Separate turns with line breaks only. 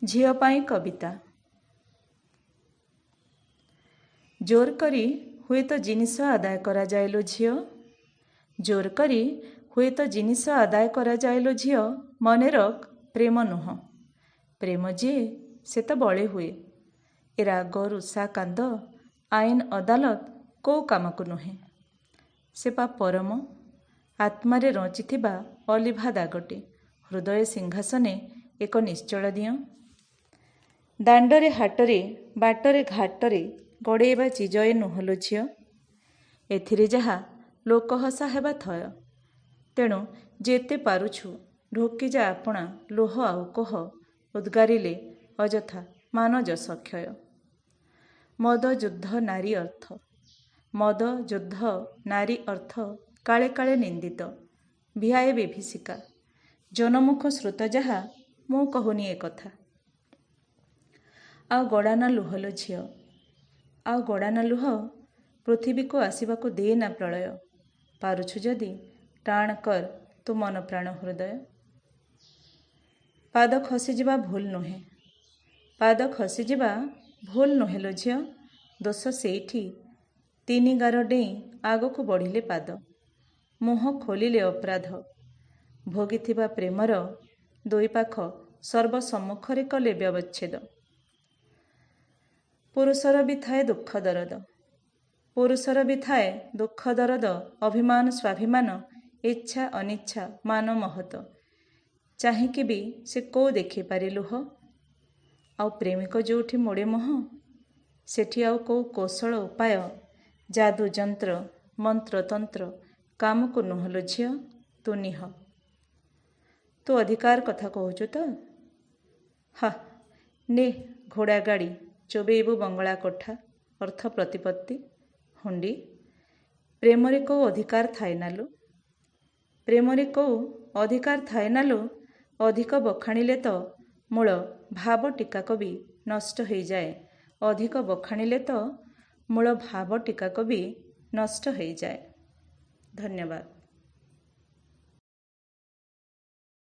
झियो पाई कविता। जोर करी हुए तो जिनिस आदाय करा जाएलो झियो, जोर करी हुए तो जिनिस आदाय करा जाएलो झियो, मने रख प्रेम नुह, प्रेम जी से तो बड़े हुए। ए राग रुषा कांद आईन अदालत को काम को नुहे, से पा परम आत्मारे रचिथिबा अलिभा दागटे, हृदय सिंहासने एक निश्चल दियो। दांडरे हाटरे बाटरे घाटरे गड़ेबा चिजए नुहलो झियो, एथिरे जहा लोक हसा हेबा थय, तेणु जेते पारुछु ढोकी जा आपणा लोह आउ कोह, उद्गारिले अजथा मान जस क्षय। मद युद्ध नारी अर्थ, मद युद्ध नारी अर्थ काले काले निंदित, भियाए विभीषिका जनमुख श्रुत जहा मु कहूनी ए कथा। आ गड़ाना लुहलो झियो, आ गड़ाना लुह, पृथ्वी को आसवा को दे ना प्रलय, पारुछु जदि टाण कर तू मन प्राण हृदय। पाद खसीजा भूल नुहे, पाद खसीजा भूल नुहेलो झियो, दोष सेठी तीन गार डेई आग को बढ़िले पाद, मुह खोलिले अपराध, भोगिथिबा प्रेमर दुई पाख सर्वसम्मुखरे कले व्यवच्छेद। पुरुषर भी थाए दुख दरद, पुरुषर भी थाए दुख दरद, अभिमान स्वाभिमान इच्छा अनिच्छा मान महत, चाहिकी भी से को देखी पारे लुह, आउ प्रेमिक जोठी मोड़े मोह, सेठी आउ को कौशल उपाय जादू जंत्र मंत्र तंत्र काम को नुहलो झियो, तू निह। तू अधिकार कथा कहूचु तो हा ने घोड़ा गाड़ी चोबेबू बंगला कोठा अर्थ प्रतिपत्ति हुंडी, प्रेमरे को अधिकार थाए नालू, प्रेमरे को अधिकार थाए नालू, अधिक बखाणिले तो मूल भाव टीकाक भी नष्ट हो जाए, अधिक बखाणिले तो मूल भाव टीकाक भी नष्ट हो जाए। धन्यवाद।